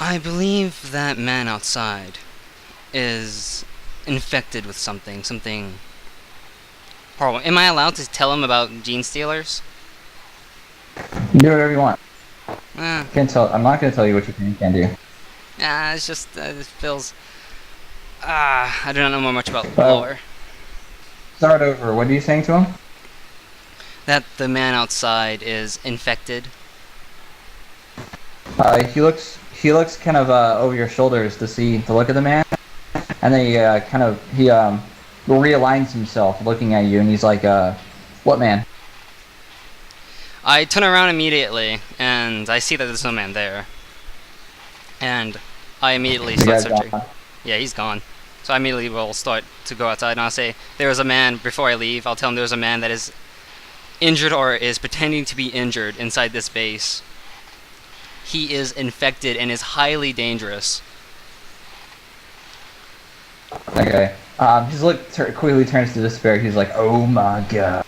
I believe that man outside is infected with something horrible. Am I allowed to tell him about Genestealers? Do whatever you want. Eh. Can't tell. I'm not gonna tell you what you can and can't do. It's just it feels. I do not know much about lore. Start over. What are you saying to him? That the man outside is infected. He looks kind of over your shoulders to see the look of the man, and then he realigns himself, looking at you, and he's like, "What man?" I turn around immediately, and I see that there's no man there. And I immediately start searching. Yeah, he's gone. So I immediately will start to go outside, and I'll say, there is a man, before I leave, I'll tell him there's a man that is injured or is pretending to be injured inside this base. He is infected and is highly dangerous. Okay. His look quickly turns to despair. He's like, "Oh my god."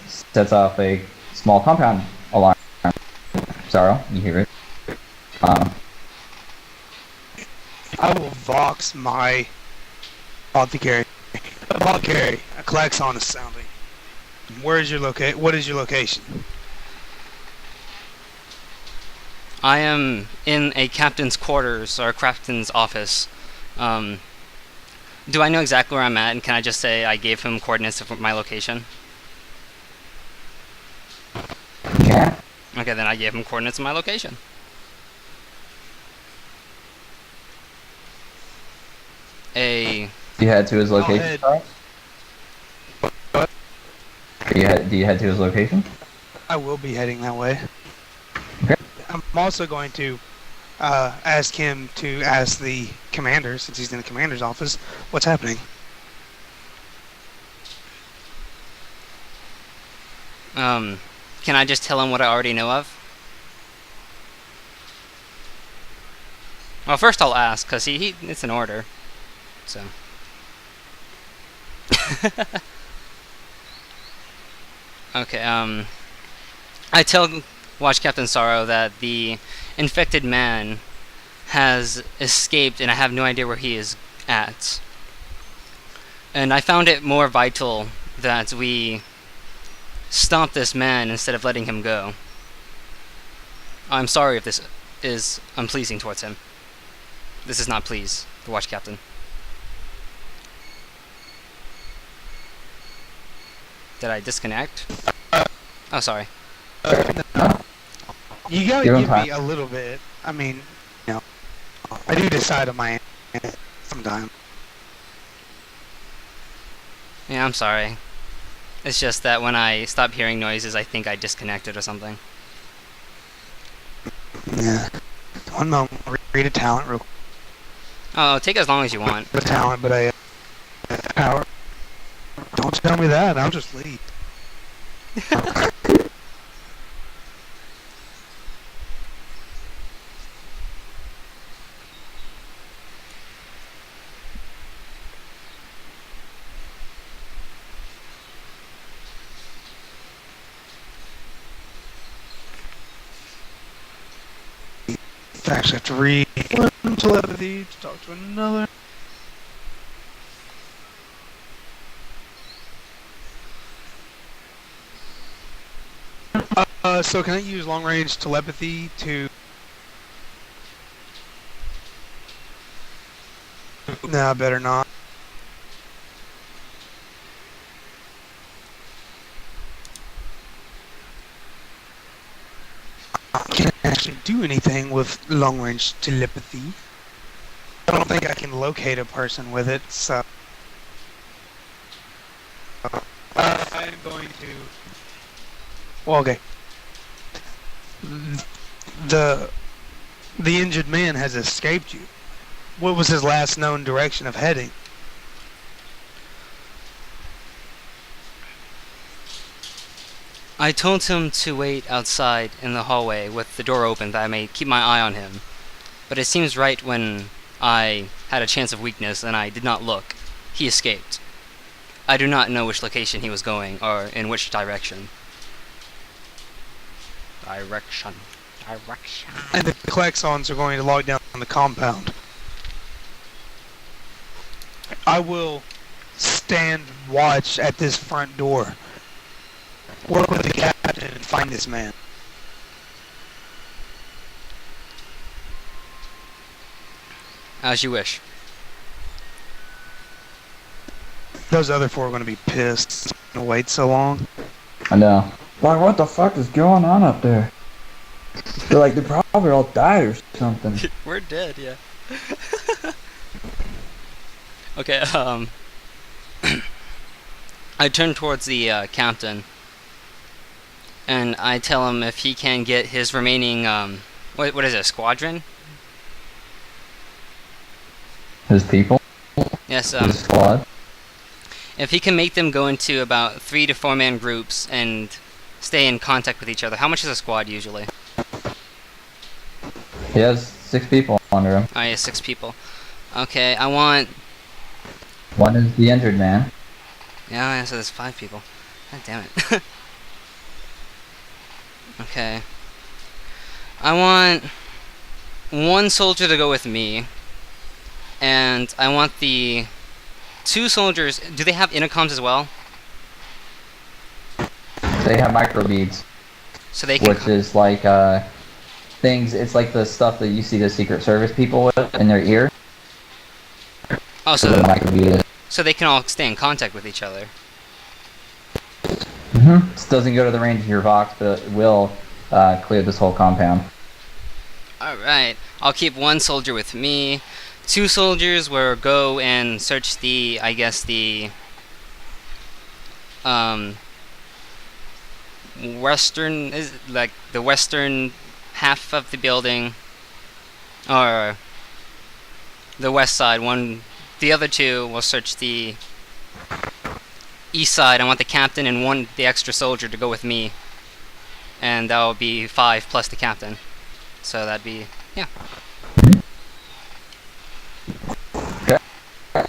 Sets off a small compound alarm. Sorrow, you hear it. I will vox my apothecary. Apothecary, a klaxon is sounding. Where is your what is your location? I am in a captain's quarters, or a captain's office. Do I know exactly where I'm at, and can I just say I gave him coordinates of my location? Yeah. Okay, then I gave him coordinates of my location. You head to his location? What? Do you head to his location? I will be heading that way. Okay. I'm also going to ask him to ask the commander, since he's in the commander's office, what's happening. Can I just tell him what I already know of? Well, first I'll ask, because it's an order. So. Okay, I tell Watch Captain Sorrow that the infected man has escaped and I have no idea where he is at. And I found it more vital that we stop this man instead of letting him go. I'm sorry if this is unpleasing towards him. This is not please, the Watch Captain. Did I disconnect? Oh, sorry. You gotta give me a little bit. I mean, you know, I do decide on my end sometimes. Yeah, I'm sorry. It's just that when I stop hearing noises, I think I disconnected or something. Yeah. One moment. Read a talent real quick. Oh, take as long as you want. The talent, but I power. Don't tell me that. I'll just leave. Actually, have to read one telepathy to talk to another. So can I use long-range telepathy to... Nah, better not. I can't actually do anything with long-range telepathy. I don't think I can locate a person with it, so... I'm going to... Well, okay. The injured man has escaped you. What was his last known direction of heading? I told him to wait outside in the hallway with the door open that I may keep my eye on him. But it seems right when I had a chance of weakness and I did not look, he escaped. I do not know which location he was going or in which direction. Direction. And the Klexons are going to lock down the compound. I will stand watch at this front door. Work with the captain and find this man. As you wish. Those other four are going to be pissed to wait so long. I know. Like, what the fuck is going on up there? They're like, they probably all died or something. We're dead, yeah. Okay, I turn towards the captain, and I tell him if he can get his remaining, what is it, squadron? His people? Yes, His squad? if he can make them go into about 3 to 4 man groups and stay in contact with each other. How much is a squad usually? He has 6 people under him. Oh, yeah, 6 people. Okay, I want... One is the injured man. Yeah, so there's 5 people. God damn it. Okay. I want 1 soldier to go with me. And I want the 2 soldiers... Do they have intercoms as well? They have microbeads. So they can... Which is like, things, it's like the stuff that you see the Secret Service people with in their ear. Oh, So the microbead. so they can all stay in contact with each other. This doesn't go to the range of your Vox, but it will clear this whole compound. Alright. I'll keep 1 soldier with me. 2 soldiers will go and search the, I guess, the... western... is like the western half of the building. Or... the west side. The other 2 will search the east side. I want the captain and the extra soldier to go with me. And that will be 5 plus the captain. So that'd be, yeah. Okay.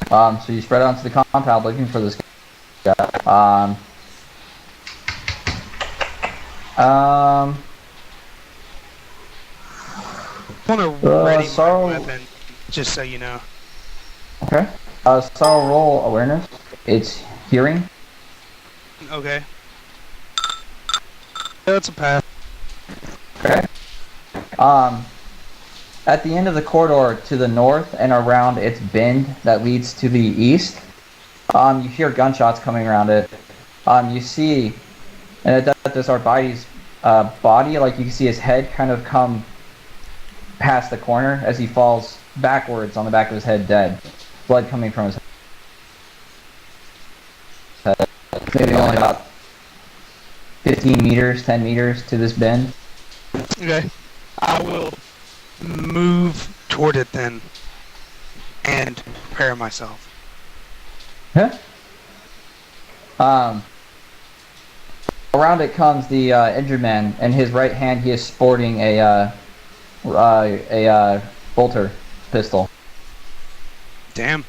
So you spread onto the compound looking for this guy. I want to ready my Sorrow. weapon, just so you know. Okay. Sorrow roll awareness. It's hearing. Okay. That's a pass. Okay. At the end of the corridor to the north and around its bend that leads to the east, you hear gunshots coming around it. You see, and this Arbites body, like you can see his head kind of come past the corner as he falls backwards on the back of his head dead. Blood coming from his head. Maybe only about 15 meters, 10 meters to this bend. Okay. I will move toward it then and prepare myself. Huh? Around it comes the injured man. In his right hand, he is sporting a bolter pistol. Damn.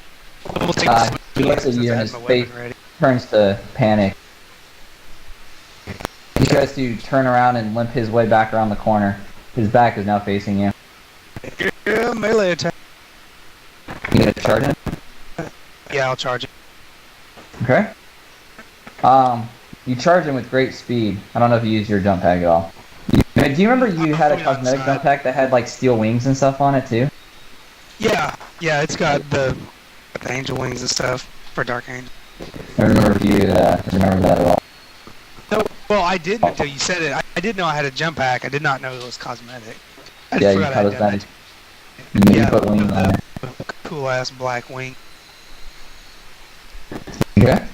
We'll take He looks at you and his face turns to panic. He tries to turn around and limp his way back around the corner. His back is now facing you. Yeah, melee attack. You gonna charge him? Yeah, I'll charge it. Okay. You charge him with great speed. I don't know if you used your jump pack at all. Do you remember you had a cosmetic jump pack that had like steel wings and stuff on it too? Yeah, it's got the angel wings and stuff for Dark Angel. I remember if you remember that at all. No, well, I didn't until you said it. I did know I had a jump pack. I did not know it was cosmetic. I just Yeah, you forgot I had had those done nice. that. You put wings on it. Cool ass black wing. Okay.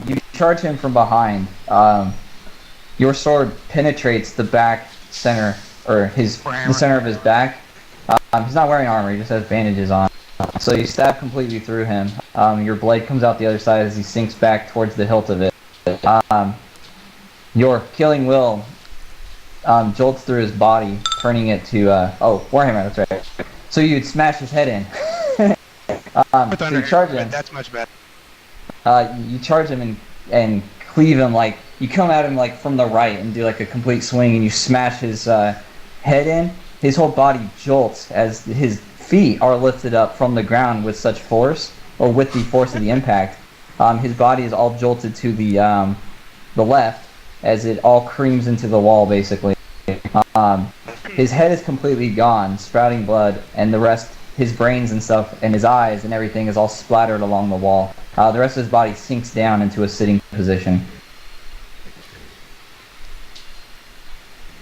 You charge him from behind. Your sword penetrates the back center, or the center of his back. He's not wearing armor, he just has bandages on. So you stab completely through him. Your blade comes out the other side as he sinks back towards the hilt of it. Your killing will jolts through his body, turning it to, Warhammer, that's right. So you'd smash his head in. So you charge him. That's much better. You charge him and cleave him, like, you come at him, like, from the right and do, like, a complete swing, and you smash his head in. His whole body jolts as his feet are lifted up from the ground with such force, or with the force of the impact. His body is all jolted to the left as it all creams into the wall, basically. His head is completely gone, sprouting blood, and the rest, his brains and stuff, and his eyes and everything is all splattered along the wall. The rest of his body sinks down into a sitting position.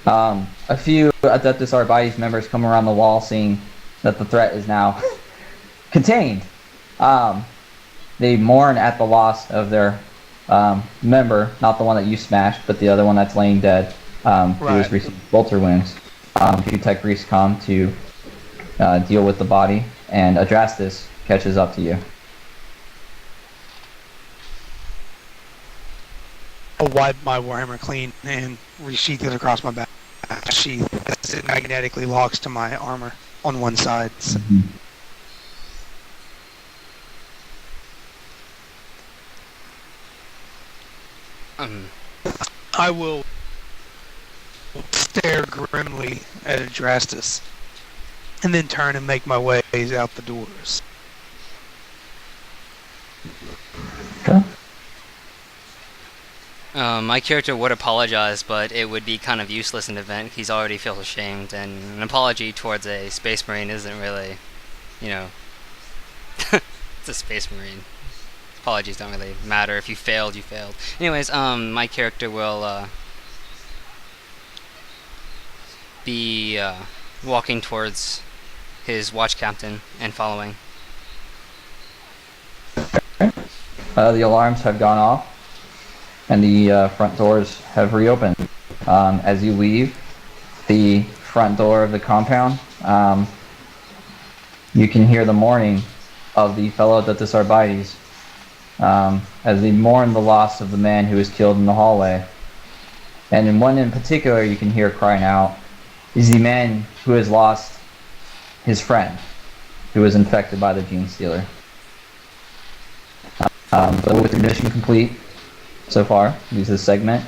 A few Adeptus Arbites members come around the wall, seeing that the threat is now contained. They mourn at the loss of their member, not the one that you smashed, but the other one that's laying dead, who has received bolter wounds. Few tech priests come to deal with the body, and Adrastus catches up to you. I'll wipe my Warhammer clean and resheath it across my back sheath as it magnetically locks to my armor on one side. Mm-hmm. I will stare grimly at Adrastus and then turn and make my ways out the doors. Okay. My character would apologize, but it would be kind of useless in the event. He's already feels ashamed, and an apology towards a Space Marine isn't really, it's a Space Marine. Apologies don't really matter. If you failed, you failed. Anyways, my character will be walking towards his watch captain and following. The alarms have gone off, and the front doors have reopened. As you leave the front door of the compound, you can hear the mourning of the fellow Adeptus Arbites, as they mourn the loss of the man who was killed in the hallway. And in one in particular you can hear crying out is the man who has lost his friend, who was infected by the Genestealer. So with your mission complete so far, use this segment,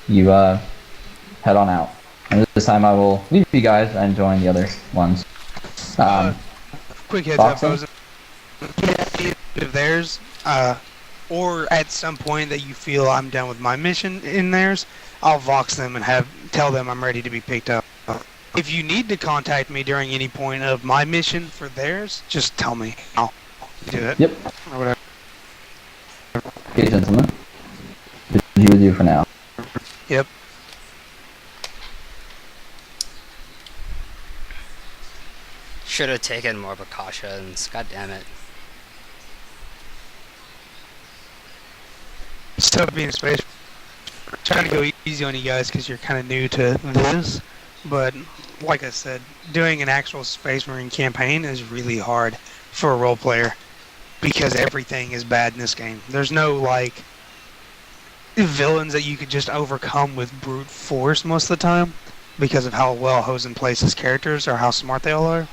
you head on out. And this time I will leave you guys and join the other ones. Quick heads up, Hosen. If theirs, or at some point that you feel I'm done with my mission in theirs, I'll vox them and tell them I'm ready to be picked up. If you need to contact me during any point of my mission for theirs, just tell me. I'll do it. Yep. Or whatever. Okay, gentlemen. This is you with you for now. Yep. Should have taken more precautions. God damn it. It's tough being a space. I'm trying to go easy on you guys because you're kind of new to this, but like I said, doing an actual Space Marine campaign is really hard for a role player because everything is bad in this game. There's no like villains that you could just overcome with brute force most of the time because of how well Hosen plays his characters or how smart they all are.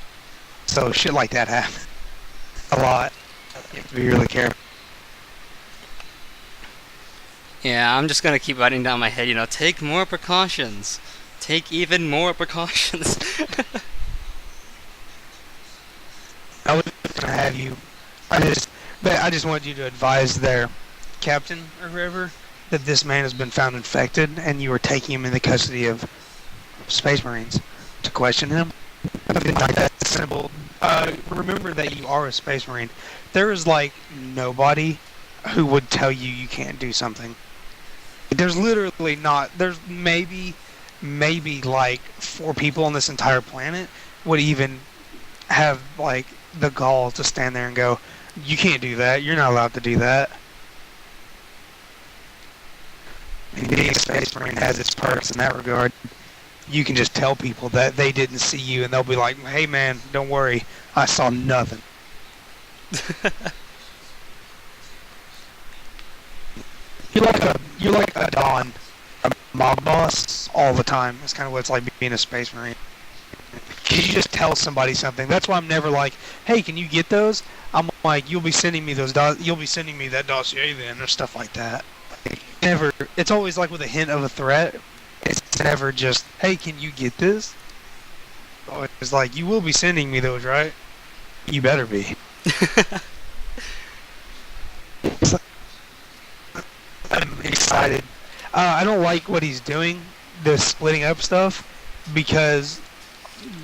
So shit like that happens a lot. You have to be really careful. Yeah, I'm just gonna keep writing down my head, take more precautions. Take even more precautions. I was gonna have you. I just want you to advise their captain or whoever that this man has been found infected, and you are taking him in the custody of Space Marines to question him. Something like that simple. Remember that you are a Space Marine. There is like nobody who would tell you you can't do something. There's literally not. There's maybe like 4 people on this entire planet would even have like the gall to stand there and go, you can't do that, you're not allowed to do that. And being a Space Marine has its perks in that regard. You can just tell people that they didn't see you and they'll be like, hey man, don't worry, I saw nothing. You're like a Don, a mob boss all the time. That's kind of what it's like being a Space Marine. You just tell somebody something. That's why I'm never like, hey, can you get those? I'm like, you'll be sending me those. You'll be sending me that dossier then, or stuff like that. never. It's always like with a hint of a threat. It's never just, hey, can you get this? It's like, you will be sending me those, right? You better be. I'm excited. I don't like what he's doing, the splitting up stuff, because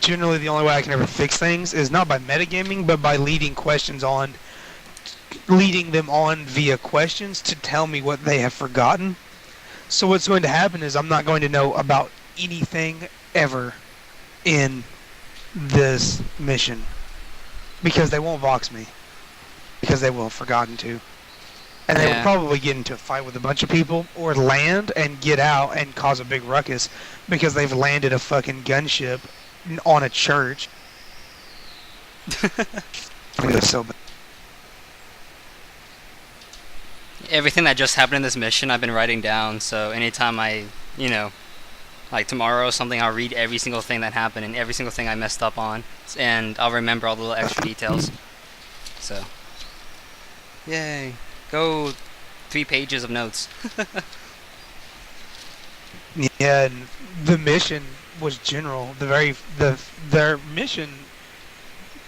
generally the only way I can ever fix things is not by metagaming, but by leading them on via questions to tell me what they have forgotten. So what's going to happen is I'm not going to know about anything ever in this mission, because they won't vox me, because they will have forgotten to. And they will probably get into a fight with a bunch of people, or land and get out and cause a big ruckus because they've landed a fucking gunship on a church. So bad. Everything that just happened in this mission I've been writing down, so anytime I, like tomorrow or something, I'll read every single thing that happened and every single thing I messed up on, and I'll remember all the little extra details. So, yay. Go 3 pages of notes. Yeah, and the mission was general. Their mission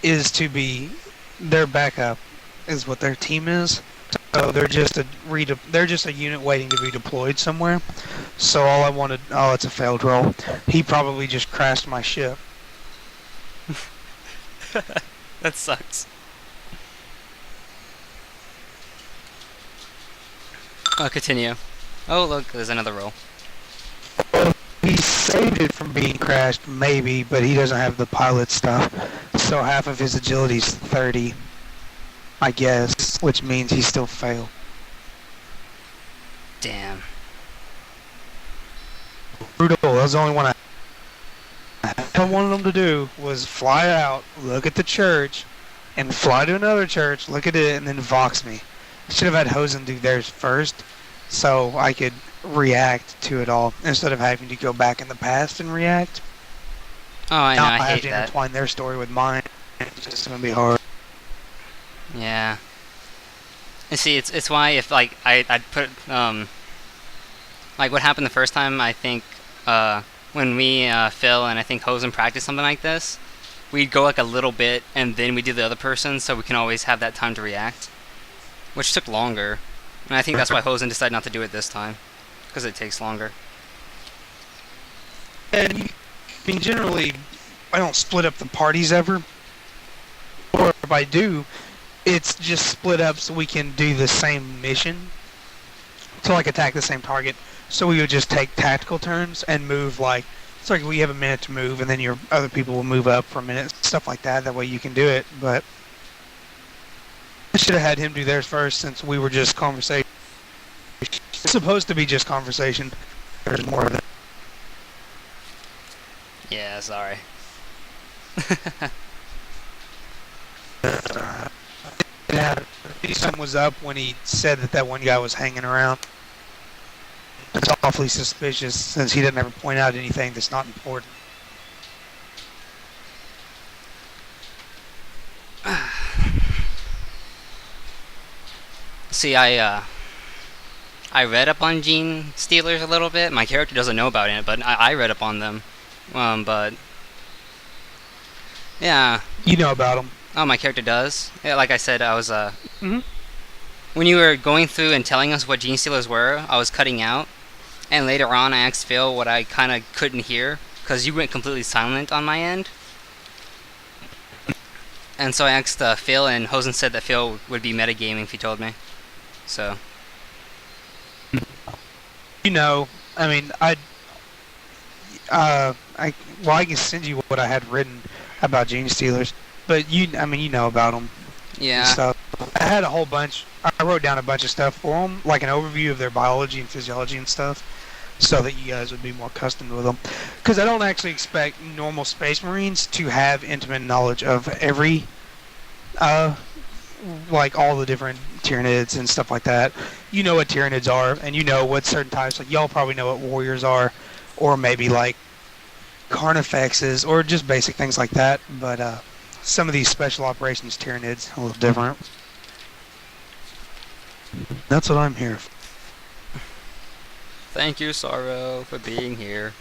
is to be their backup, is what their team is. So they're just a unit waiting to be deployed somewhere. So all I wanted, it's a failed roll. He probably just crashed my ship. That sucks. I'll continue. Oh, look, there's another roll. He saved it from being crashed, maybe, but he doesn't have the pilot stuff. So half of his agility's 30, I guess, which means he still failed. Damn. Brutal. That was the only one I wanted them to do was fly out, look at the church, and fly to another church, look at it, and then vox me. I should have had Hosen do theirs first, so I could react to it all, instead of having to go back in the past and react. Oh, I know, Now I have hate to that. intertwine their story with mine. It's just going to be hard. Yeah. And see, it's why if, like, I'd put, like, what happened the first time, I think, when we, Phill, and I think Hosen practiced something like this, we'd go, like, a little bit, and then we do the other person, so we can always have that time to react. Which took longer. And I think that's why Hosen decided not to do it this time. Because it takes longer. And, generally, I don't split up the parties ever. Or if I do, it's just split up so we can do the same mission. To, like, attack the same target. So we would just take tactical turns and move, like, it's like we have a minute to move, and then your other people will move up for a minute, stuff like that. That way you can do it, but I should have had him do theirs first, since we were just conversation. It's supposed to be just conversation. There's more of it. Yeah, sorry. Yeah, something was up when he said that one guy was hanging around. It's awfully suspicious, since he didn't ever point out anything that's not important. See, I read up on Genestealers a little bit. My character doesn't know about it, but I read up on them. But yeah. You know about them. Oh, my character does. Yeah, like I said, I was when you were going through and telling us what Genestealers were, I was cutting out, and later on I asked Phill what I kind of couldn't hear, because you went completely silent on my end. And so I asked Phill, and Hosen said that Phill would be metagaming if he told me. So. You know, I mean, I can send you what I had written about Genestealers, but you know about them. Yeah. So I had a whole bunch. I wrote down a bunch of stuff for them, like an overview of their biology and physiology and stuff, so that you guys would be more accustomed with them. Because I don't actually expect normal Space Marines to have intimate knowledge of every, like all the different Tyranids and stuff like that. You know what Tyranids are, and you know what certain types, like y'all probably know what warriors are, or maybe like Carnifexes, or just basic things like that, but some of these special operations Tyranids a little different. That's what I'm here for. Thank you, Sorrow, for being here.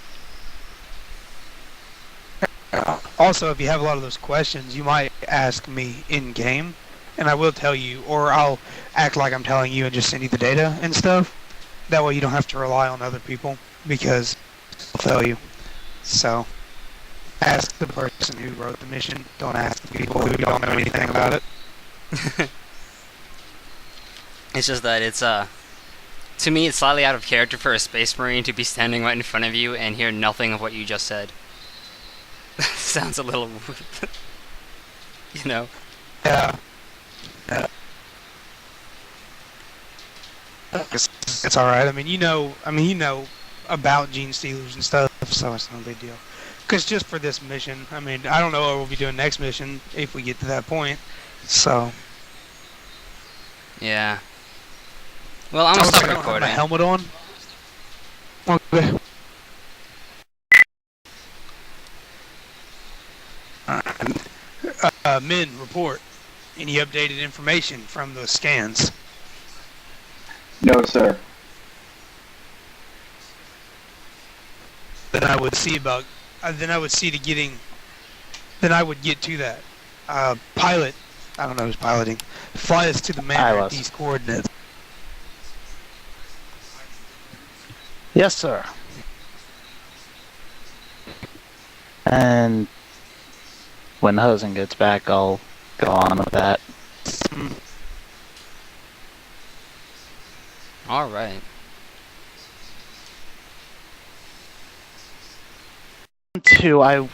Also, if you have a lot of those questions, you might ask me in-game, and I will tell you, or I'll act like I'm telling you and just send you the data and stuff. That way you don't have to rely on other people, because I'll tell you. So, ask the person who wrote the mission. Don't ask the people who don't know anything about it. It's just that it's, to me, it's slightly out of character for a Space Marine to be standing right in front of you and hear nothing of what you just said. Sounds a little weird. You know? Yeah. It's alright. I mean, you know about Genestealers and stuff, so it's no big deal. Because just for this mission, I mean, I don't know what we'll be doing next mission if we get to that point. So. Yeah. Well, I'm gonna start I don't recording. have my helmet on. Okay. Men, report. Any updated information from those scans? No, sir. Then I would see about. Then I would see to getting. Then I would get to that. Pilot. I don't know who's piloting. Fly us to the manor at these coordinates. Yes, sir. And when Hosen gets back, I'll go on with that. Alright. I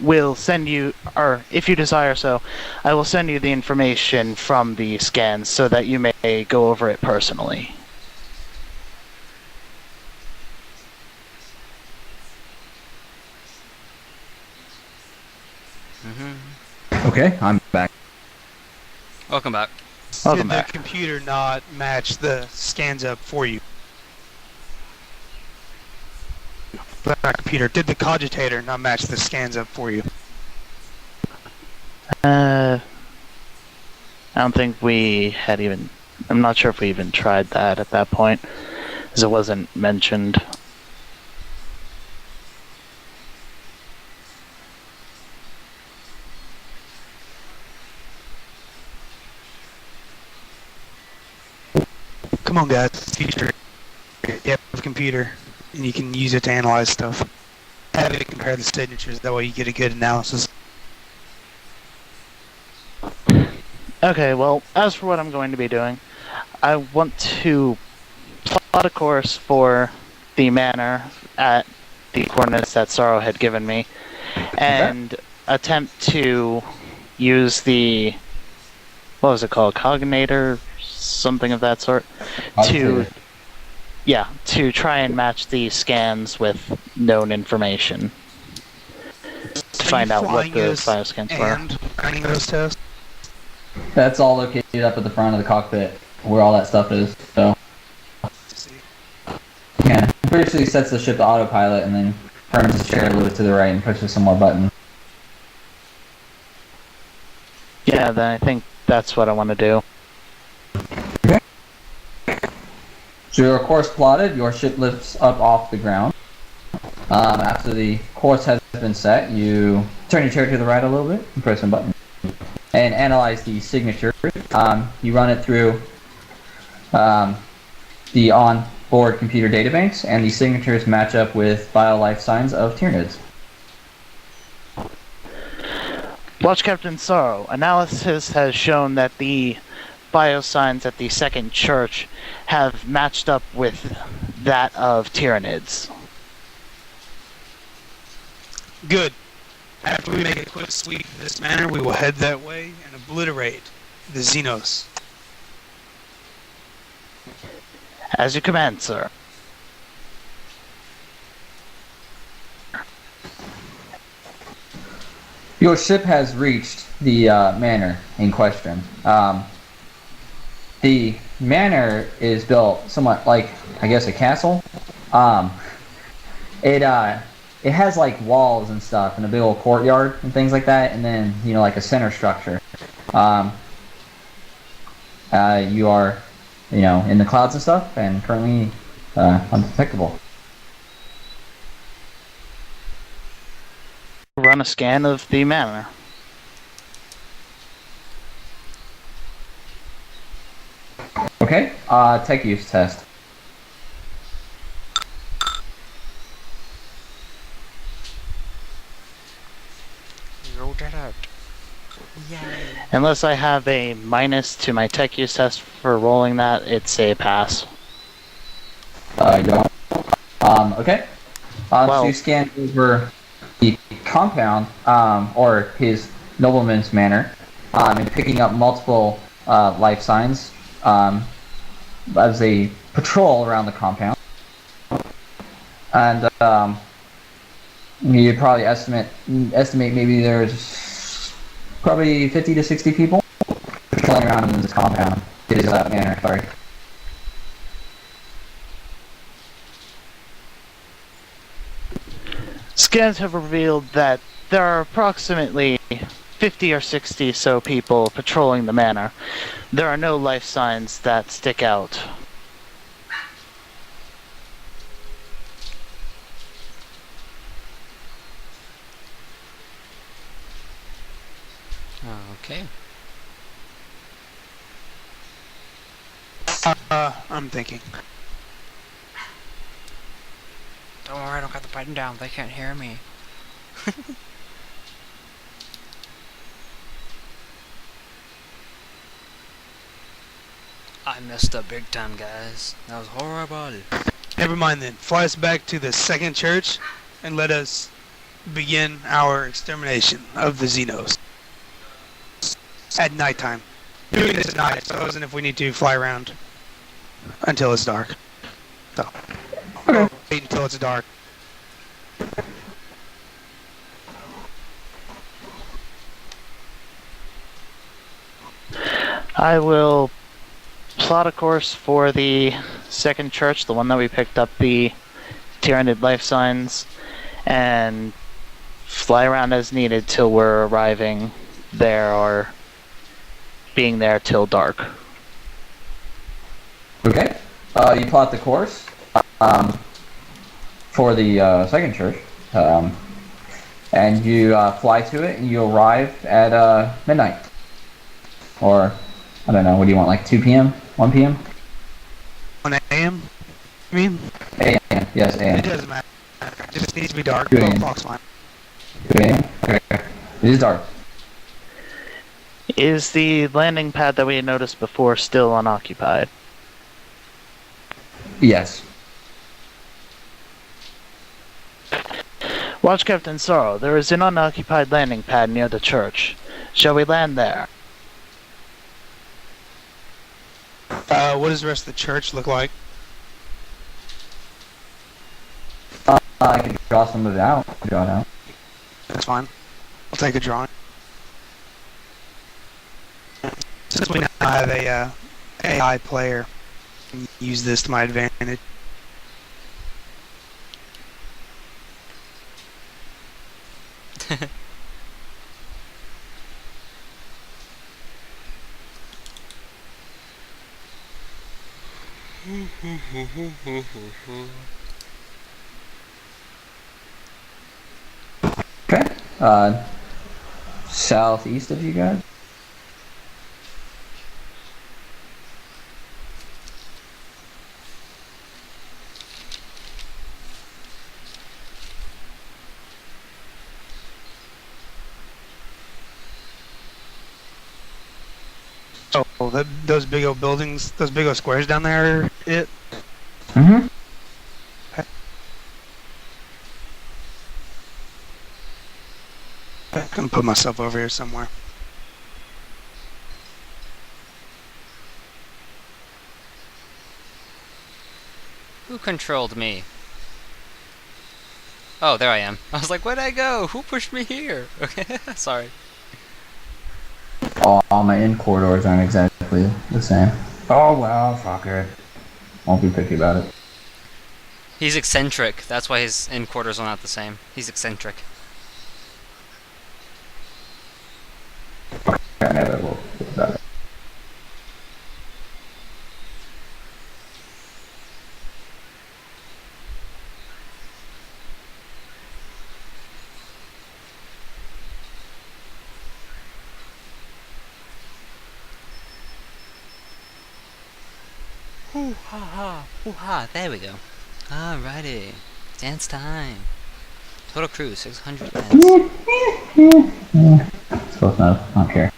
will send you, or if you desire so, I will send you the information from the scans so that you may go over it personally. Okay, I'm back. Welcome back. Welcome Did back. the computer not match the scans up for you? Not computer. Did the cogitator not match the scans up for you? I don't think we had even... I'm not sure if we even tried that at that point, as it wasn't mentioned. Come on, guys. Future. You have a computer, and you can use it to analyze stuff. Have it compare the signatures. That way you get a good analysis. Okay, well, as for what I'm going to be doing, I want to plot a course for the manor at the coordinates that Sorrow had given me, and attempt to use the, what was it called, cognator, something of that sort, to try and match the scans with known information to find out what the bioscans were. And running those tests? That's all located up at the front of the cockpit, where all that stuff is. So, yeah, basically sets the ship to autopilot and then turns his chair a little bit to the right and pushes some more buttons. Yeah, then I think that's what I want to do. Okay. So your course plotted, your ship lifts up off the ground. After the course has been set, you turn your chair to the right a little bit and press some buttons. And analyze the signature. You run it through the on-board computer databanks, and the signatures match up with bio-life signs of Tyranids. Watch Captain Sorrow. Analysis has shown that the biosigns at the second church have matched up with that of Tyranids. Good. After we make a quick sweep of this manor, we will head that way and obliterate the Xenos. As you command, sir. Your ship has reached the manor in question. The manor is built somewhat like, I guess, a castle. It has like walls and stuff and a big old courtyard and things like that, and then, you know, like a center structure. You are, you know, in the clouds and stuff, and currently undetectable. Run a scan of the manor. Okay, tech use test. Roll that out. Yay. Unless I have a minus to my tech use test for rolling that, it's a pass. You don't. Okay. Well- So you scan over the compound, or his nobleman's manor, and picking up multiple life signs as they patrol around the compound. And you'd probably estimate maybe there's probably 50 to 60 people patrolling around in this compound. It is that manor, sorry. Scans have revealed that there are approximately 50 or 60 so people patrolling the manor. There are no life signs that stick out. Okay. I'm thinking. Don't worry, I don't got the button down. They can't hear me. I messed up big time, guys. That was horrible. Never mind then. Fly us back to the second church and let us begin our extermination of the Xenos. At nighttime. Doing this at night, so if we need to fly around until it's dark. So, Okay. wait until it's dark. I will plot a course for the second church, the one that we picked up the Tyranid life signs, and fly around as needed till we're arriving there or being there till dark. Okay. You plot the course for the second church, and you fly to it, and you arrive at midnight, or I don't know. What do you want? Like 2 p.m., 1 p.m., 1 a.m.? I mean, a.m. Yes, it a.m. doesn't matter. It just needs to be dark. 2 12 a.m. o'clock's fine. 2 a.m. Okay. It is dark. Is the landing pad that we had noticed before still unoccupied? Yes. Watch Captain Sorrow, there is an unoccupied landing pad near the church. Shall we land there? What does the rest of the church look like? I can draw some of it out. Draw it out. That's fine. I'll take a drawing. Since we now have a AI player, I can use this to my advantage. Okay. Southeast of you guys. Oh, those big old buildings, those big old squares down there are it? Mm-hmm. I'm gonna put myself over here somewhere. Who controlled me? Oh, there I am. I was like, where'd I go? Who pushed me here? Okay, sorry. All my in corridors aren't exactly the same. Oh well, fuck it. Won't be picky about it. He's eccentric. That's why his in quarters are not the same. He's eccentric. I never will think about it. Hoo ha ha, hoo ha. There we go. Alrighty. Dance time. Total crew, 600 pence. It's close enough. I don't care.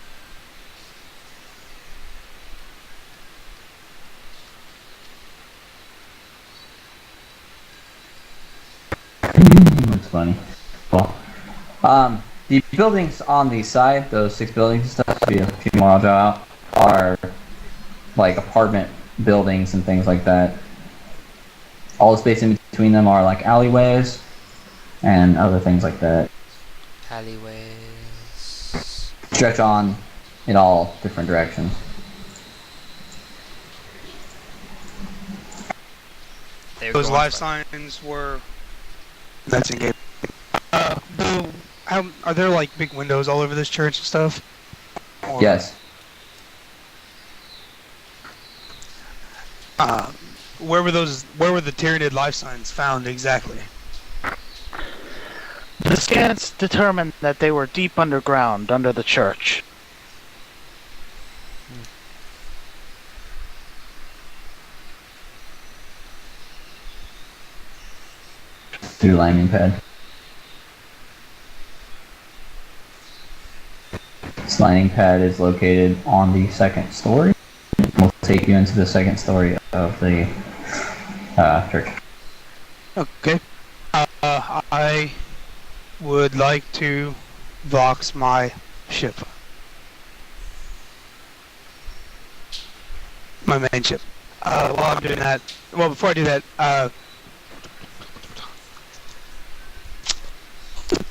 It's funny. Well, the buildings on the side, those 6 buildings and stuff, if you want to draw out, are like apartment buildings and things like that. All the space in between them are like alleyways and other things like that. Alleyways. Stretch on in all different directions. Those life signs were. That's in game. Are there like big windows all over this church and stuff? Or, Yes. Where were the Tyranid life signs found exactly? The scans determined that they were deep underground, under the church. Through landing pad. This landing pad is located on the 2nd story. We'll take you into the 2nd story of the church. Okay. I would like to vox my ship. My main ship. While I'm doing that, before I do that,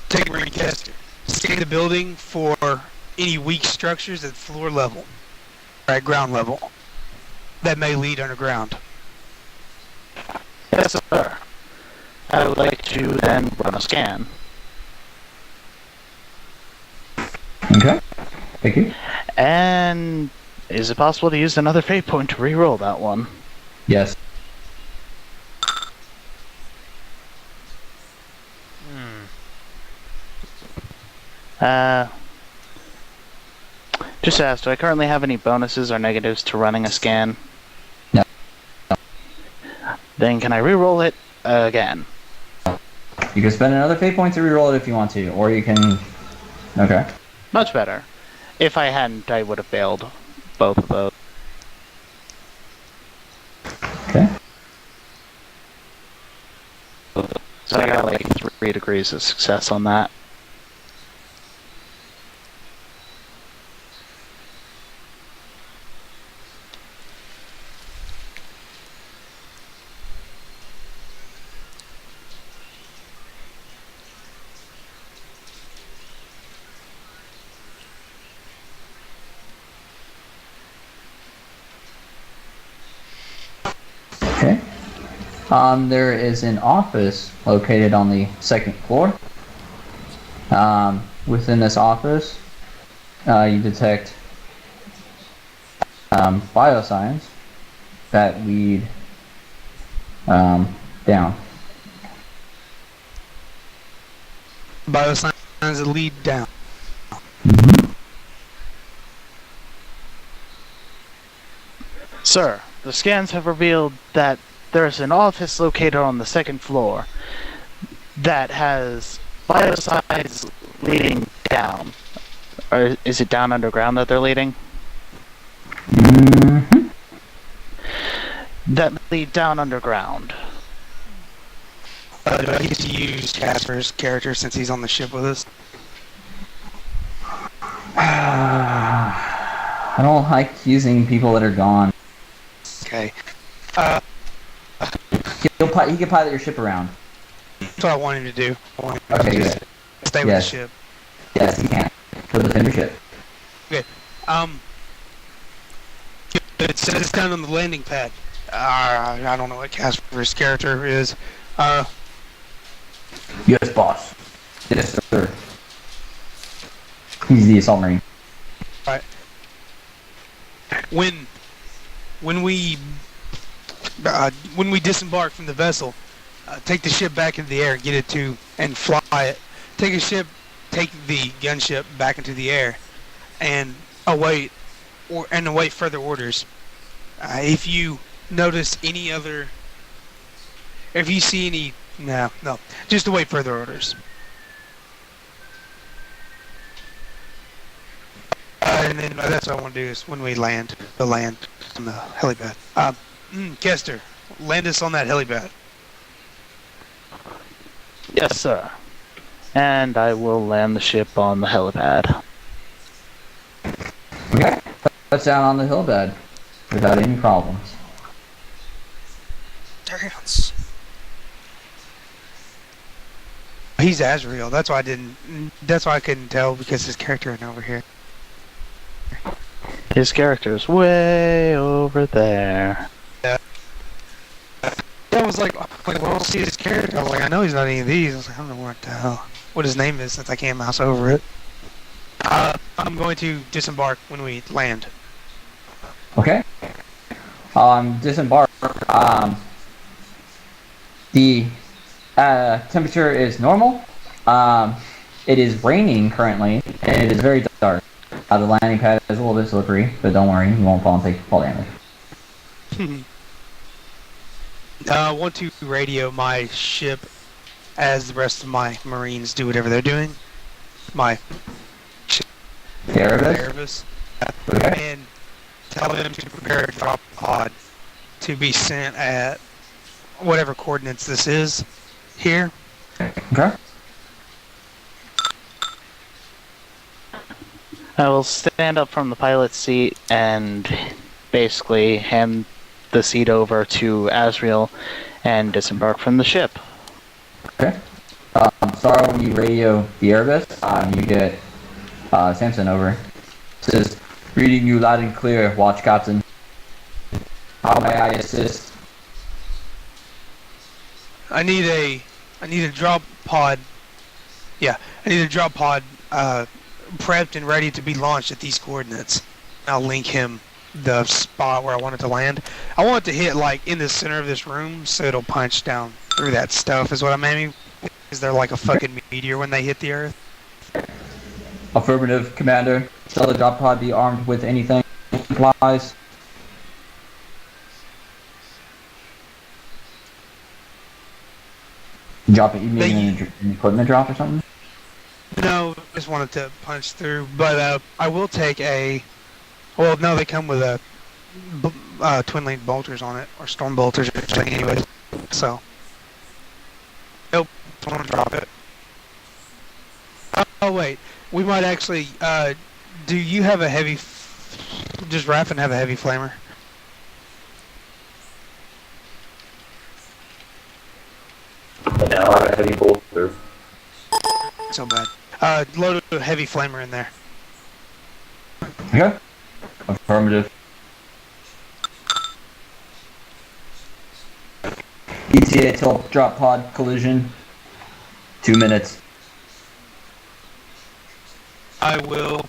take a ring Kestyr. Scan the building for any weak structures at floor level, or at ground level, that may lead underground. Yes, sir. I would like to then run a scan. Okay. Thank you. And is it possible to use another fate point to reroll that one? Yes. Just to ask, do I currently have any bonuses or negatives to running a scan? No. Then can I reroll it again? You can spend another fate point to reroll it if you want to, or you can... Okay. Much better. If I hadn't, I would have failed both of those. Okay. So I got like 3 degrees of success on that. Okay. There is an office located on the 2nd floor. Within this office, you detect biosigns that lead down. Biosigns that lead down. Sir, the scans have revealed that there's an office located on the 2nd floor that has biocides leading down. Or is it down underground that they're leading? Mm-hmm. That lead down underground. Do I get to use Casper's character since he's on the ship with us? I don't like using people that are gone. Okay. He can pilot your ship around. That's what I want him to do. I want him Okay, to good. just stay with the Yes. ship. Yes, he can. He'll defend your ship. It says down on the landing pad. I don't know what Casper's character is. Yes, boss. Yes, sir. He's the assault marine. Alright. When we disembark from the vessel, take the ship back into the air and get it to and fly it. Take the gunship back into the air and await further orders. If you notice any other... If you see any... No. Just await further orders. And then that's what I want to do is when we land on the helipad. Kestyr, land us on that helipad. Yes, sir. And I will land the ship on the helipad. Okay. Touch down on the hillbed without any problems. Dance. He's Azreal. That's why I didn't. That's why I couldn't tell because his character isn't over here. His character's way over there. I was like, well, I don't see his character. I was like, I know he's not any of these. I was like, I don't know what the hell, what his name is since I can't mouse over it. I'm going to disembark when we land. Okay. Disembark. The temperature is normal. It is raining currently, and it is very dark. The landing pad is a little bit slippery, but don't worry, you won't fall and take fall damage. I want to radio my ship as the rest of my Marines do whatever they're doing. My Erebus? Okay. And tell them to prepare a drop pod to be sent at whatever coordinates this is here. Okay. I will stand up from the pilot's seat and basically hand the seat over to Azreal and disembark from the ship. Okay. Sorry, when you radio the Erebus, you get Samson over. It says, reading you loud and clear, watch captain. How may I assist? I need a drop pod. Yeah, I need a drop pod prepped and ready to be launched at these coordinates. I'll link him the spot where I want it to land. I want it to hit like in the center of this room so it'll punch down through that stuff is what I'm aiming. Is there like a fucking meteor when they hit the earth? Affirmative, Commander. Shall the drop pod be armed with anything? Supplies? Drop it? You mean an equipment drop or something? No, just wanted to punch through. But I will take a... Well, no, they come with a twin link bolters on it, or storm bolters or something anyways. So... Nope, don't want to drop it. Oh, wait. We might actually... do you have a heavy... Does Rafen have a heavy flamer? No, I have a heavy bolter. So bad. Load a heavy flamer in there. Okay. Affirmative. ETA till drop pod collision. 2 minutes. I will...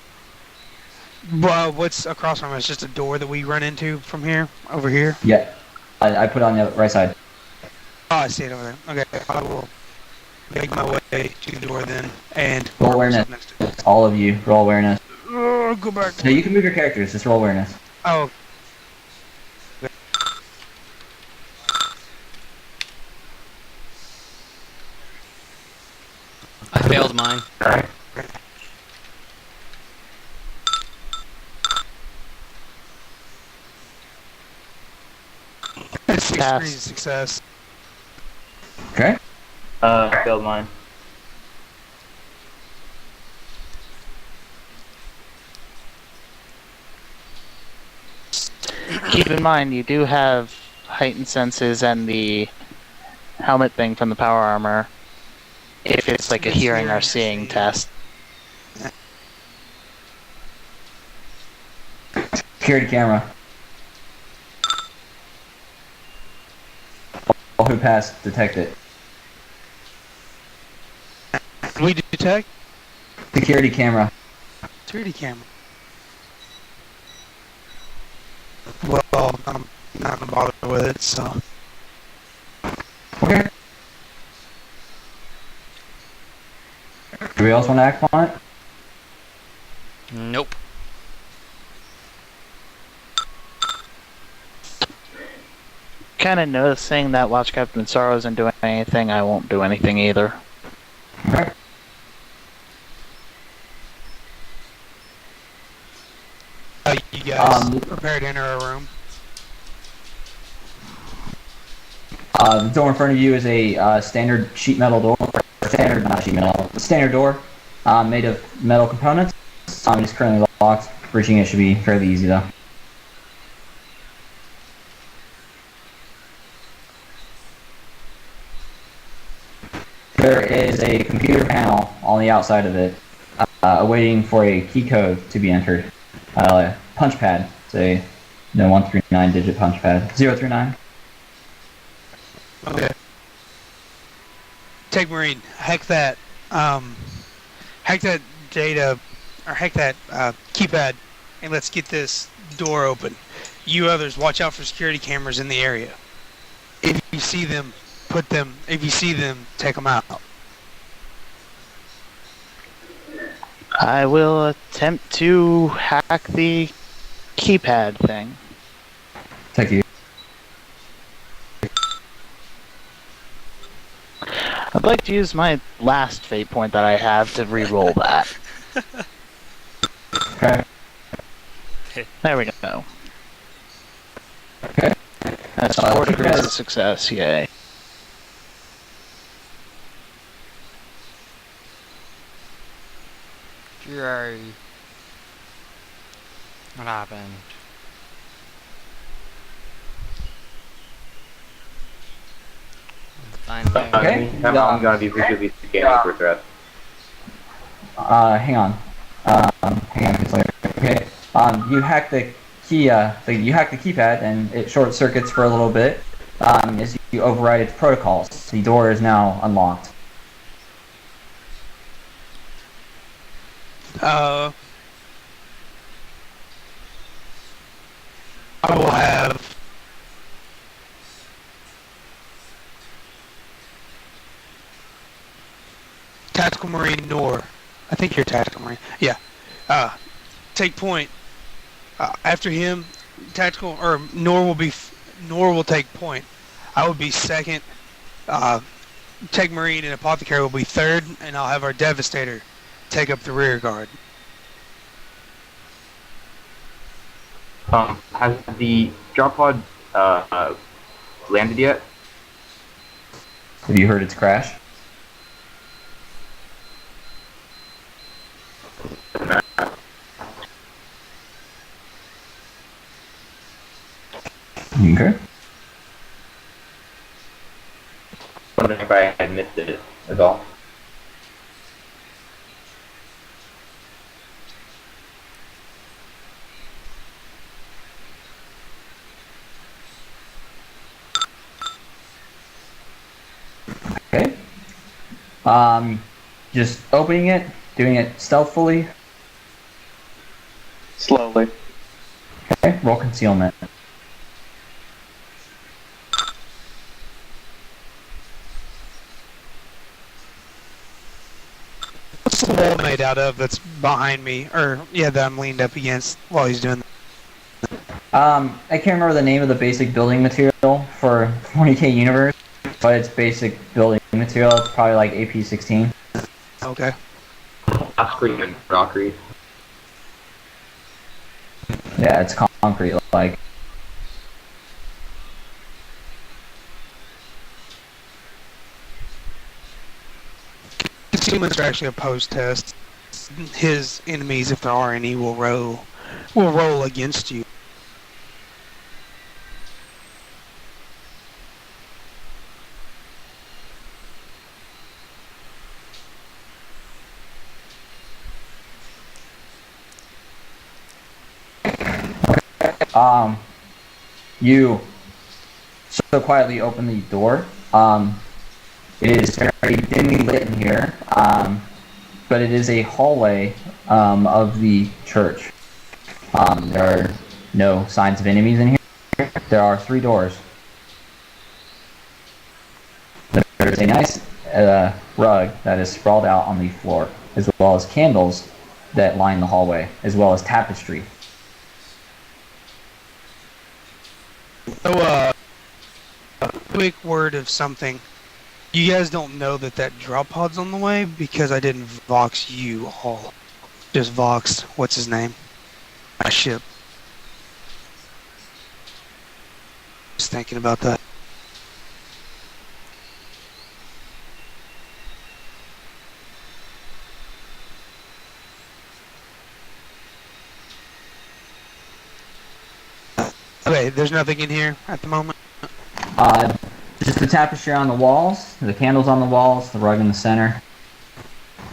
Well, what's across from us? Just a door that we run into from here? Over here? Yeah. I put it on the right side. Oh, I see it over there. Okay, I will make my way to the door then, and... Roll awareness. Next to it. All of you, roll awareness. Oh, go back. No, you can move your characters, just roll awareness. Oh. I failed mine. Alright. It's Pass. extreme success. Okay. Failed mine. Keep in mind, you do have heightened senses and the helmet thing from the power armor. If it's like a hearing or seeing test. Security camera. All who pass, detect it. We detect Security camera. security camera. Well, I'm not gonna bother with it, so... Okay. Anybody else want to act on it? Nope. kind of noticing that Watch Captain Sorrow isn't doing anything, I won't do anything either. Okay. You guys prepare to enter a room. The door in front of you is a standard sheet metal door. Standard door made of metal components. It's currently locked. Breaching it should be fairly easy though. There is a computer panel on the outside of it, awaiting for a key code to be entered. Punch pad, say, 139 digit punch pad. 039. Okay. Take Marine, hack that data, or hack that keypad, and let's get this door open. You others, watch out for security cameras in the area. If you see them, if you see them, take them out. I will attempt to hack the keypad thing. Thank you. I'd like to use my last fate point that I have to re-roll that. Okay. There we go. Okay. That's 4 degrees of success, yay. Yay. What happened? Finally. Okay. I'm gonna be visually scanning for threats. Hang on. Kinslayer. Okay. You hack the key. You hack the keypad, and it short circuits for a little bit. As you override its protocols, the door is now unlocked. I will have Tactical Marine Nhor. I think you're Tactical Marine. Yeah. Take point. After him, Tactical or Nhor will take point. I will be second. Tech Marine and Apothecary will be third, and I'll have our Devastator take up the rear guard. Has the drop pod landed yet? Have you heard its crash? Okay. Wondering if I had missed it at all. Okay. Just opening it, doing it stealthily. Slowly. Okay. Roll concealment. What's the wall made out of that's behind me? Or, yeah, that I'm leaned up against while he's doing that? I can't remember the name of the basic building material for 40k universe, but it's basic building material. It's probably like AP16. Okay. Concrete and rockery. Yeah, it's concrete like. Concealments are actually a post test. His enemies, if there are any, will roll against you. You so quietly open the door. It is very dimly lit in here, but it is a hallway of the church. There are no signs of enemies in here. There are 3 doors. There is a nice rug that is sprawled out on the floor, as well as candles that line the hallway, as well as tapestry. So, quick word of something. You guys don't know that drop pod's on the way because I didn't Vox you all. Just Voxed, what's his name? My ship. Just thinking about that. Okay, there's nothing in here at the moment. Just the tapestry on the walls, the candles on the walls, the rug in the center,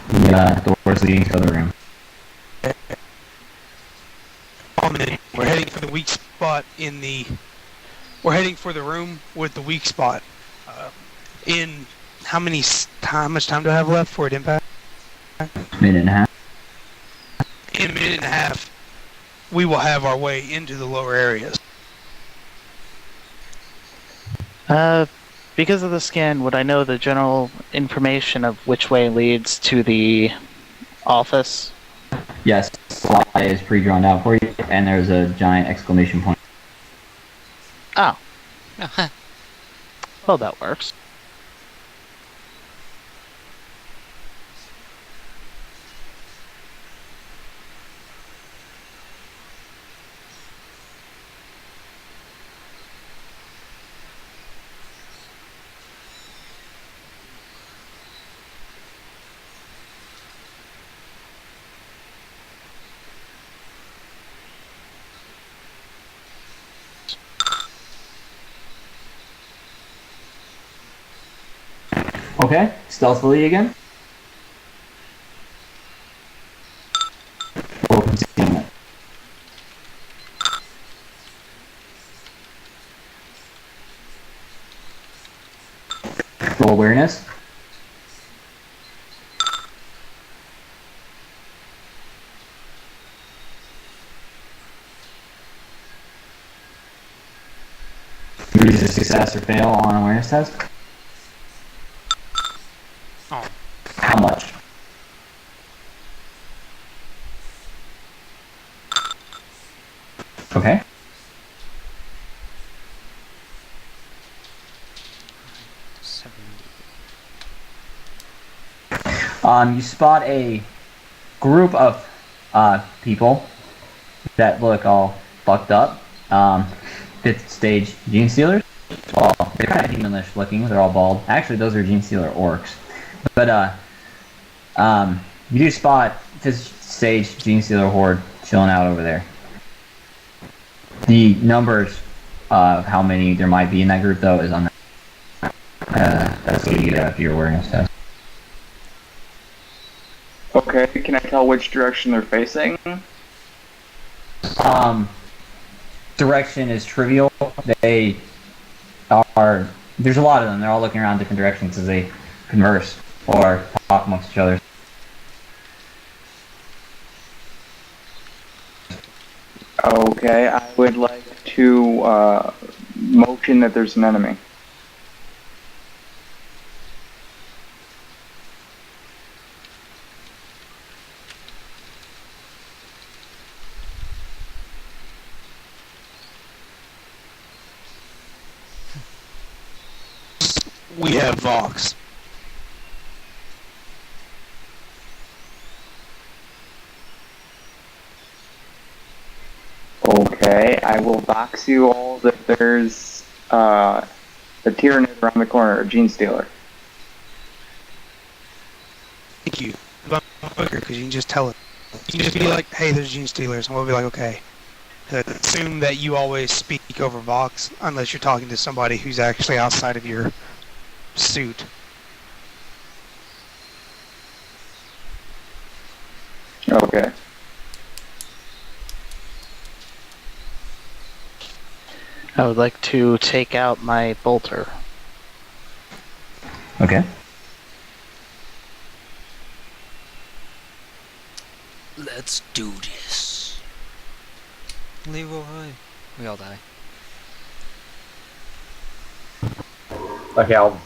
the doors leading to the room. We're heading for the weak spot in the. We're heading for the room with the weak spot. In how much time do I have left for it impact? Minute and a half. In a minute and a half, we will have our way into the lower areas. Because of the scan, would I know the general information of which way leads to the office? Yes, slide is pre-drawn out for you, and there's a giant exclamation point. Oh. Well, that works. Okay, stealthily again. Roll concealment. Roll awareness. Use a success or fail on awareness test. Oh. How much? Okay. You spot a group of people that look all fucked up. 5th stage Genestealers. Well, they're kind of demonish looking. They're all bald. Actually, those are Genestealer orcs. But you do spot 5th stage Genestealer horde chilling out over there. The numbers of how many there might be in that group, though, is on the. That's what you get after your awareness test. Okay, can I tell which direction they're facing? Direction is trivial. They are. There's a lot of them. They're all looking around different directions as they converse or talk amongst each other. Okay, I would like to motion that there's an enemy. We have Vox. Okay, I will box you all that there's a Tyranid around the corner, a Genestealer. Thank you. But quicker, because you can just tell it. You can just be like, hey, there's Genestealers, and we'll be like, okay. Assume that you always speak over Vox, unless you're talking to somebody who's actually outside of your suit. Okay. I would like to take out my bolter. Okay. Let's do this. Leroy. We all die. Okay, I'll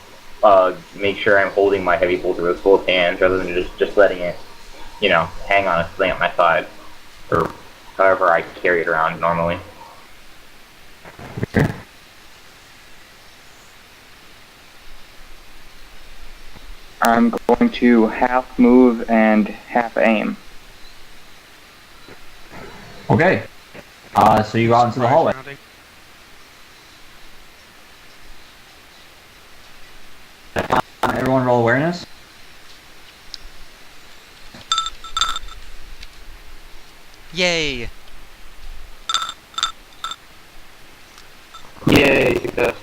make sure I'm holding my heavy bolter with both hands rather than just letting it, hang on a sling at my side, or however I carry it around normally. I'm going to half move and half aim. Okay. So you go out into the hallway. Everyone roll awareness. Yay! Yay, success.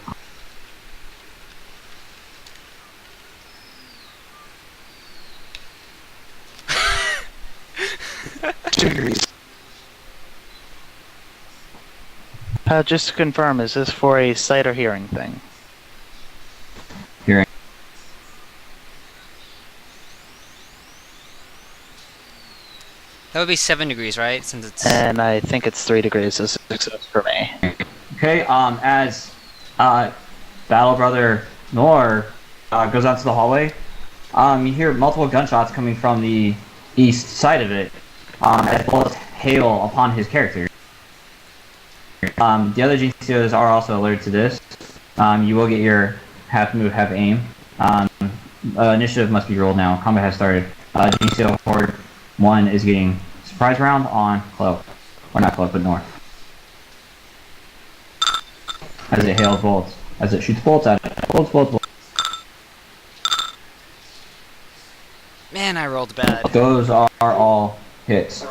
Just to confirm, is this for a sight or hearing thing? Hearing. That would be 7 degrees, right? Since it's... And I think it's 3 degrees of success for me. Okay, as Battle Brother Nhor goes out to the hallway, you hear multiple gunshots coming from the east side of it, as bullets hail upon his character. The other Genestealers are also alerted to this. You will get your half move, half aim. Initiative must be rolled now. Combat has started. Genestealer Horde 1 is getting surprise round on Klelk. Or not Klelk, but Nhor. As it hails bolts. As it shoots bolts at it. Bolts. Man, I rolled bad. Those are all hits.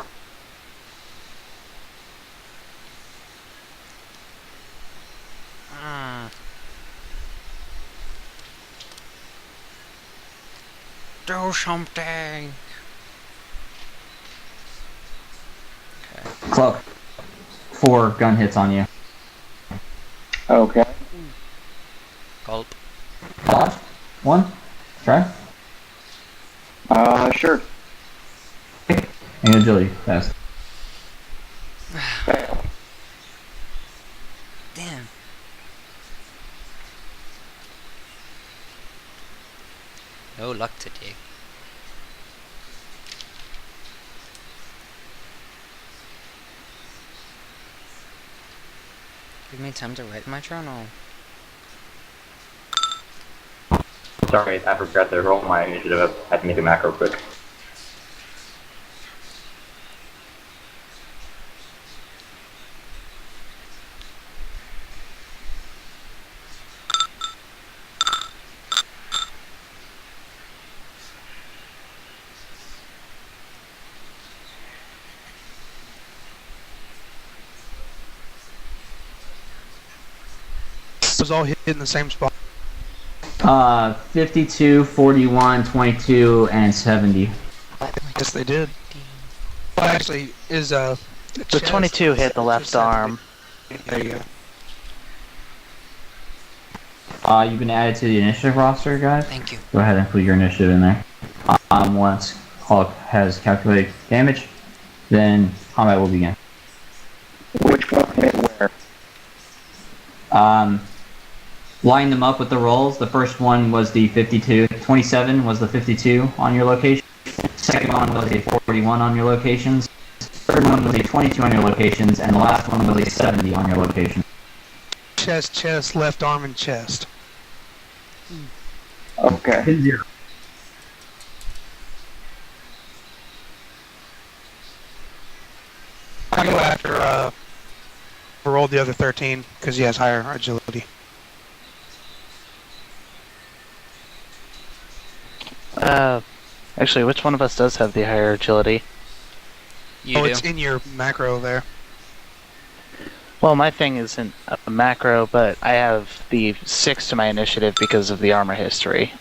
Do something. Klelk, 4 gun hits on you. Okay. Gulp. Dodge? 1? Try? Sure. And agility, fast. Fail. Damn. No luck today. Give me time to write my journal. Sorry, I forgot to roll my initiative. I had to make a macro quick. Was all hit in the same spot. 52, 41, 22, and 70. Yes, they did. Well, actually, is The 22 hit the left arm. There you go. You've been added to the initiative roster, guys. Thank you. Go ahead and put your initiative in there. Once Klelk has calculated damage, then combat will begin. Which one hit where? Line them up with the rolls. The first one was the 52. 27 was the 52 on your location. Second one was a 41 on your locations. Third one was a 22 on your locations. And the last one was a 70 on your location. chest, left arm, and chest. Okay. 10-0. I go after rolled the other 13 because he has higher agility. Actually, which one of us does have the higher agility? You do. It's in your macro there. Well, my thing isn't a macro, but I have the 6 to my initiative because of the armor history.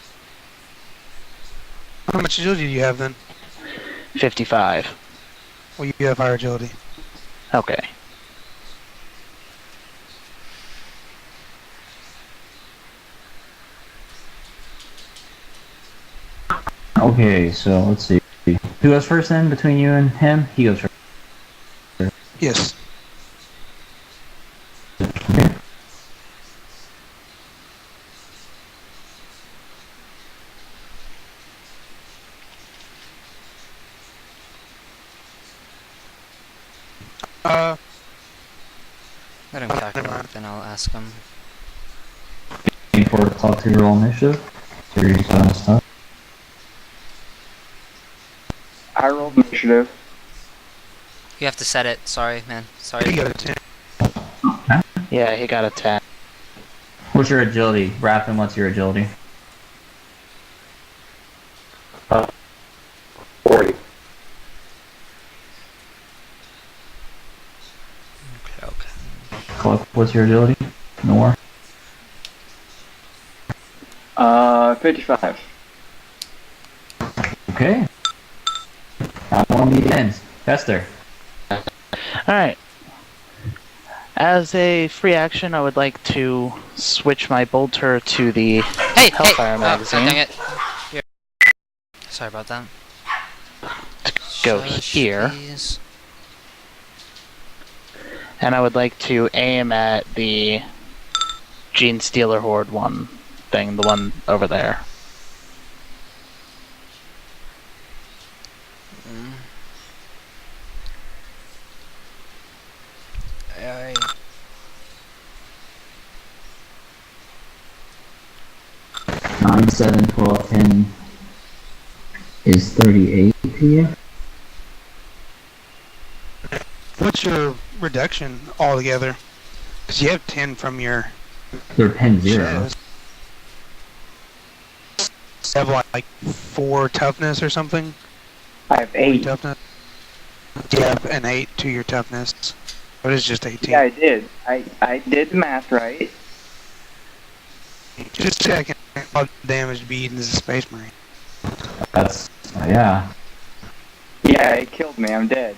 How much agility do you have then? 55. Well, you have higher agility. Okay. Okay, so let's see. Who goes first then between you and him? He goes first. Yes. Okay. Let him calculate, then I'll ask him. For Klelk to roll initiative. Series stuff. I rolled initiative. You have to set it. Sorry, man. You Sorry. got a 10. Yeah, he got a 10. What's your agility? Rafen, what's your agility? 40. Okay. Klelk, what's your agility? Nhor? 55. Okay. That one begins. Kestyr. Alright. As a free action, I would like to switch my bolter to the Hey! Hellfire Oh, magazine. dang it. Here. Sorry about that. Go Shush, here. please. And I would like to aim at the Genestealer Horde one thing, the one over there. Aye. 9, 7, 12, 10 is 38 PM. What's your reduction altogether? Because you have 10 from your They're 10 0. shadows. You have like 4 toughness or something? I have 8. Toughness? You have an 8 to your toughness. But it's just 18. Yeah, I did. I did the math right. Just checking how damage to be eaten as a space marine. That's, yeah. Yeah, it killed me. I'm dead.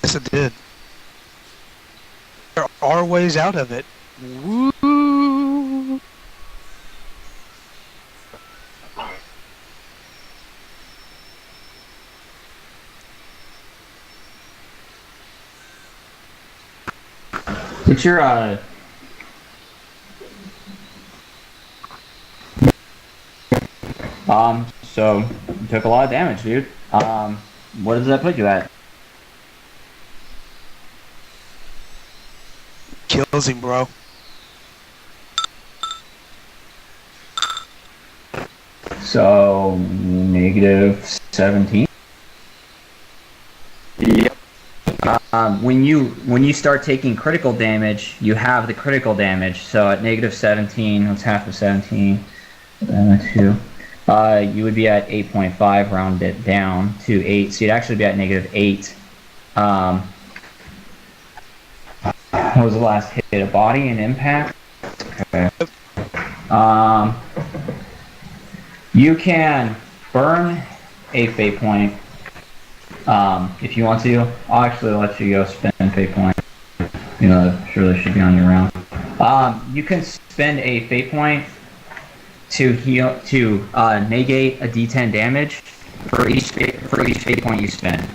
Yes, it did. There are ways out of it. Woo! What's your, so, you took a lot of damage, dude. What does that put you at? Kills him, bro. So, negative 17? Yep. When you start taking critical damage, you have the critical damage. So at negative 17, what's half of 17? 2. You would be at 8.5, round it down to 8. So you'd actually be at negative 8. What was the last hit? A body and impact? Okay. You can burn a fate point if you want to. I'll actually let you go spend fate point. You know, that surely should be on your round. You can spend a fate point to heal negate a D10 damage for each fate point you spend.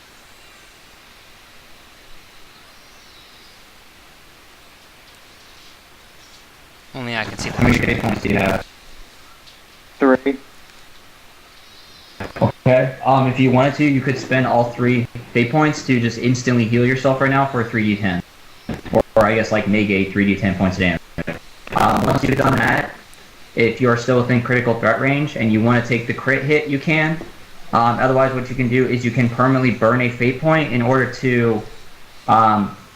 Only I can see How many that. fate points do you have? 3. Okay. If you wanted to, you could spend all 3 fate points to just instantly heal yourself right now for a 3d10, or I guess like negate 3d10 points of damage. Once you've done that, if you are still within critical threat range and you want to take the crit hit, you can. Otherwise, what you can do is you can permanently burn a fate point in order to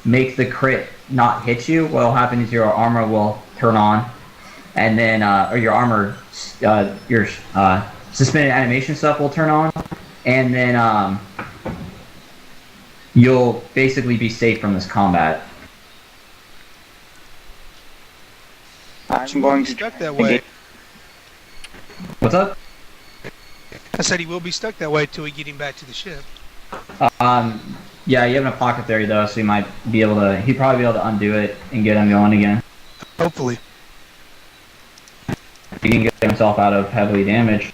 make the crit not hit you. What will happen is your armor will turn on, and then or your armor, your suspended animation stuff will turn on, and then you'll basically be safe from this combat. I'm going to stuck try that and way. negate- What's up? I said he will be stuck that way till we get him back to the ship. Yeah, you have a pocket there though, so you might be able to. He'd probably be able to undo it and get him going again. Hopefully. He can get himself out of heavily damaged.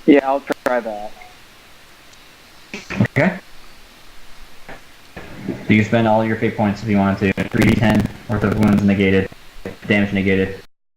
Yeah, I'll try that. Okay. So you can spend all your fate points if you wanted to. 3d10 worth of wounds negated, damage negated.